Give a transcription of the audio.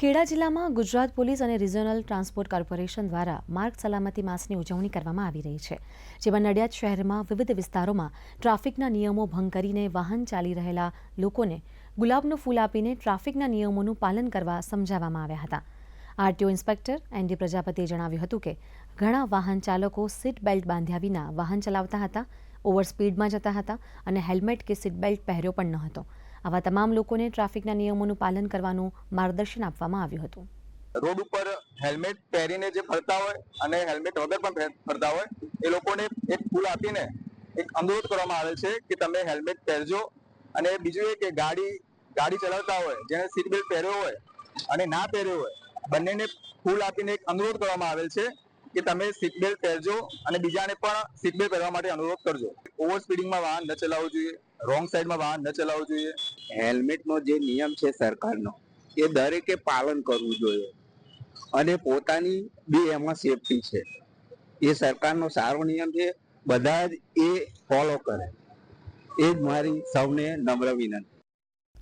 ખેડા જિલ્લામાં ગુજરાત પોલીસ અને regional transport corporation દ્વારા માર્ગ સલામતી માસની ઉજવણી કરવામાં આવી રહી છે, જેમાં નડિયાદ શહેરમાં વિવિધ વિસ્તારોમાં ટ્રાફિકના નિયમો ભંગ કરીને વાહન ચાલી રહેલા લોકોને ગુલાબનું ફૂલ આપીને ટ્રાફિકના નિયમોનું પાલન કરવા સમજાવવામાં આવ્યા હતા। આરટીઓ ઇન્સ્પેક્ટર એનડી પ્રજાપતિએ જણાવ્યું હતું કે ઘણા વાહન ચાલકો સીટ બેલ્ટ બાંધ્યા વિના વાહન ચલાવતા હતા, ઓવર સ્પીડમાં જતા હતા અને હેલ્મેટ કે સીટ બેલ્ટ પહેર્યો પણ ન હતો। આવા તમામ લોકોને ટ્રાફિકના નિયમોનું પાલન કરવાનું માર્ગદર્શન આપવામાં આવ્યું હતું। રોડ ઉપર હેલ્મેટ પહેરીને જે ફરતા હોય અને હેલ્મેટ વગર પણ ફરતા હોય એ લોકોને એક ફૂલ આપીને એક અનુરોધ કરવામાં આવે છે કે તમે હેલ્મેટ પહેરજો। અને બીજું એ કે ગાડી ચલાવતા હોય જેને સીટ બેલ્ટ પહેર્યો હોય અને ના પહેર્યો હોય બંનેને ફૂલ આપીને એક અનુરોધ કરવામાં આવેલ છે કે તમે સીટ બેલ્ટ પહેરજો અને બીજાને પણ સીટ બેલ્ટ પહેરવા માટે અનુરોધ કરજો। ઓવર સ્પીડિંગમાં વાહન ન ચલાવવું જોઈએ, રોંગ સાઈડમાં વાહન ન ચલાવવું જોઈએ। હેલ્મેટનો જે નિયમ છે સરકારનો એ દરેકે પાલન કરવું જોઈએ અને પોતાની બી એમાં સેફટી છે। એ સરકારનો સારો નિયમ છે, બધા જ એ ફોલો કરે, એ જ મારી સૌને નમ્ર વિનંતી।